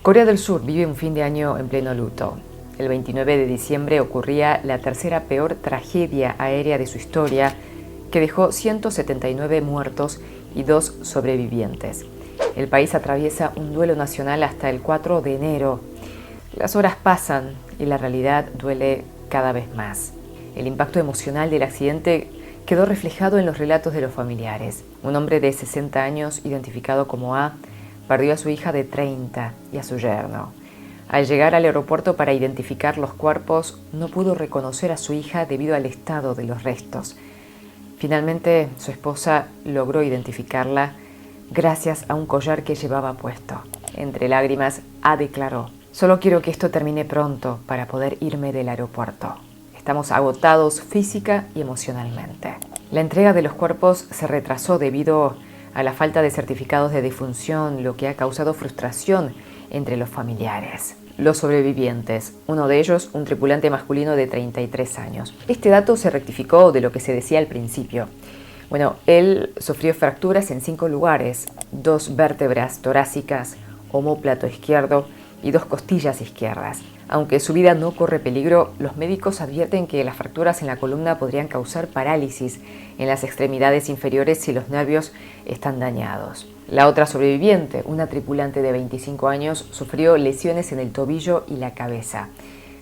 Corea del Sur vive un fin de año en pleno luto. El 29 de diciembre ocurría la tercera peor tragedia aérea de su historia, que dejó 179 muertos y 2 sobrevivientes. El país atraviesa un duelo nacional hasta el 4 de enero. Las horas pasan y la realidad duele cada vez más. El impacto emocional del accidente quedó reflejado en los relatos de los familiares. Un hombre de 60 años, identificado como A, perdió a su hija de 30 y a su yerno. Al llegar al aeropuerto para identificar los cuerpos, no pudo reconocer a su hija debido al estado de los restos. Finalmente, su esposa logró identificarla gracias a un collar que llevaba puesto. Entre lágrimas, A declaró: «Solo quiero que esto termine pronto para poder irme del aeropuerto. Estamos agotados física y emocionalmente». La entrega de los cuerpos se retrasó debido a la falta de certificados de defunción, lo que ha causado frustración entre los familiares. Los sobrevivientes, uno de ellos un tripulante masculino de 33 años. Este dato se rectificó de lo que se decía al principio. Él sufrió fracturas en 5 lugares, 2 vértebras torácicas, omóplato izquierdo y 2 costillas izquierdas. Aunque su vida no corre peligro, los médicos advierten que las fracturas en la columna podrían causar parálisis en las extremidades inferiores si los nervios están dañados. La otra sobreviviente, una tripulante de 25 años, sufrió lesiones en el tobillo y la cabeza.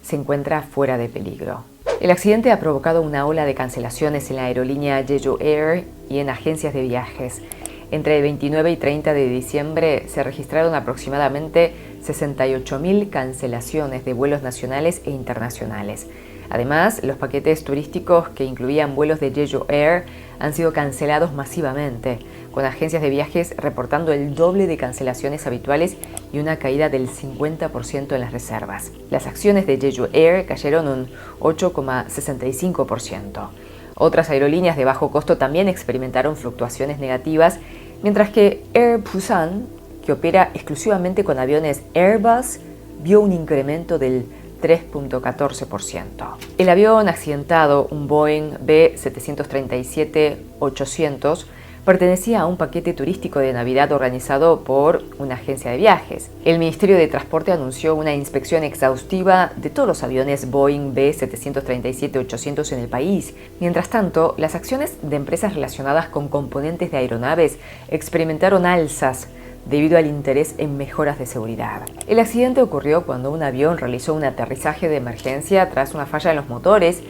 Se encuentra fuera de peligro. El accidente ha provocado una ola de cancelaciones en la aerolínea Jeju Air y en agencias de viajes. Entre el 29 y 30 de diciembre se registraron aproximadamente 68.000 cancelaciones de vuelos nacionales e internacionales. Además, los paquetes turísticos que incluían vuelos de Jeju Air han sido cancelados masivamente, con agencias de viajes reportando el doble de cancelaciones habituales y una caída del 50% en las reservas. Las acciones de Jeju Air cayeron un 8,65%. Otras aerolíneas de bajo costo también experimentaron fluctuaciones negativas, mientras que Air Busan, que opera exclusivamente con aviones Airbus, vio un incremento del 3,14%. El avión accidentado, un Boeing B737-800, pertenecía a un paquete turístico de Navidad organizado por una agencia de viajes. El Ministerio de Transporte anunció una inspección exhaustiva de todos los aviones Boeing B737-800 en el país. Mientras tanto, las acciones de empresas relacionadas con componentes de aeronaves experimentaron alzas debido al interés en mejoras de seguridad. El accidente ocurrió cuando un avión realizó un aterrizaje de emergencia tras una falla en los motores,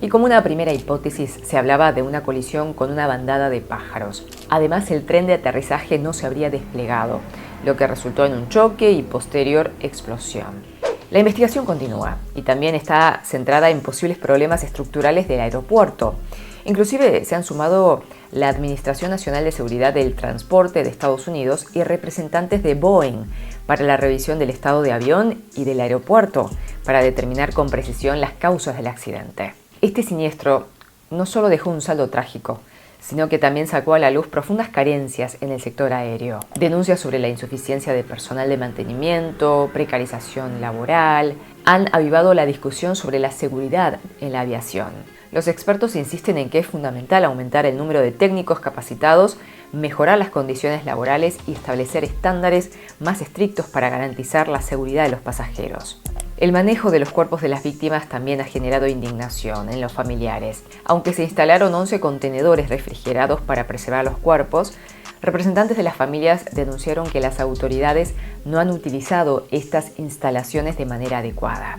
y como una primera hipótesis se hablaba de una colisión con una bandada de pájaros. Además, el tren de aterrizaje no se habría desplegado, lo que resultó en un choque y posterior explosión. La investigación continúa y también está centrada en posibles problemas estructurales del aeropuerto. Inclusive se han sumado la Administración Nacional de Seguridad del Transporte de Estados Unidos y representantes de Boeing para la revisión del estado de avión y del aeropuerto para determinar con precisión las causas del accidente. Este siniestro no solo dejó un saldo trágico, sino que también sacó a la luz profundas carencias en el sector aéreo. Denuncias sobre la insuficiencia de personal de mantenimiento, precarización laboral, han avivado la discusión sobre la seguridad en la aviación. Los expertos insisten en que es fundamental aumentar el número de técnicos capacitados, mejorar las condiciones laborales y establecer estándares más estrictos para garantizar la seguridad de los pasajeros. El manejo de los cuerpos de las víctimas también ha generado indignación en los familiares. Aunque se instalaron 11 contenedores refrigerados para preservar los cuerpos, representantes de las familias denunciaron que las autoridades no han utilizado estas instalaciones de manera adecuada.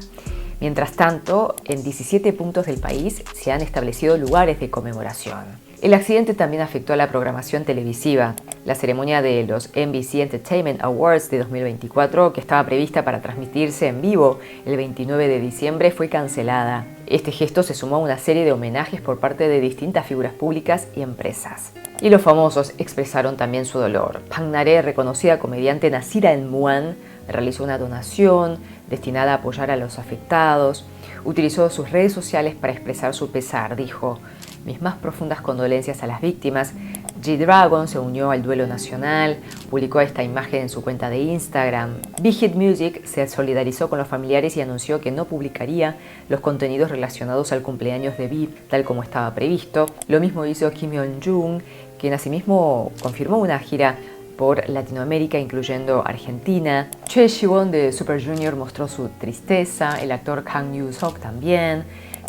Mientras tanto, en 17 puntos del país se han establecido lugares de conmemoración. El accidente también afectó a la programación televisiva. La ceremonia de los NBC Entertainment Awards de 2024, que estaba prevista para transmitirse en vivo el 29 de diciembre, fue cancelada. Este gesto se sumó a una serie de homenajes por parte de distintas figuras públicas y empresas. Y los famosos expresaron también su dolor. Pang Na-re, reconocida comediante nacida en Muan, realizó una donación destinada a apoyar a los afectados. Utilizó sus redes sociales para expresar su pesar. Dijo: «Mis más profundas condolencias a las víctimas». G-Dragon se unió al duelo nacional, publicó esta imagen en su cuenta de Instagram. Big Hit Music se solidarizó con los familiares y anunció que no publicaría los contenidos relacionados al cumpleaños de V, tal como estaba previsto. Lo mismo hizo Kim Yeon-jung, quien asimismo confirmó una gira por Latinoamérica, incluyendo Argentina. Choi Siwon de Super Junior mostró su tristeza, el actor Kang Yoo-seok también.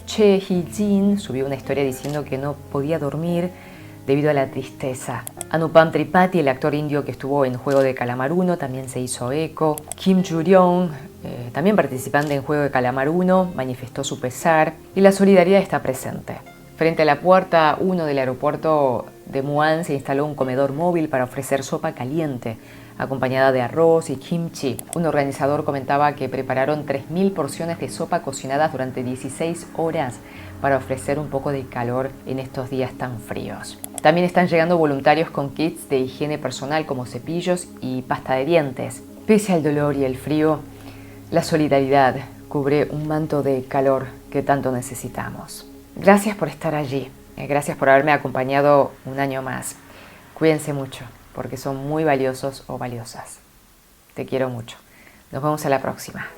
Choi Hee-jin subió una historia diciendo que no podía dormir debido a la tristeza. Anupam Tripathi, el actor indio que estuvo en Juego de Calamar 1, también se hizo eco. Kim Joo-ryong, también participante en Juego de Calamar 1, manifestó su pesar y la solidaridad está presente. Frente a la puerta 1 del aeropuerto de Muan se instaló un comedor móvil para ofrecer sopa caliente, acompañada de arroz y kimchi. Un organizador comentaba que prepararon 3.000 porciones de sopa cocinadas durante 16 horas para ofrecer un poco de calor en estos días tan fríos. También están llegando voluntarios con kits de higiene personal como cepillos y pasta de dientes. Pese al dolor y el frío, la solidaridad cubre un manto de calor que tanto necesitamos. Gracias por estar allí. Gracias por haberme acompañado un año más. Cuídense mucho, porque son muy valiosos o valiosas. Te quiero mucho. Nos vemos a la próxima.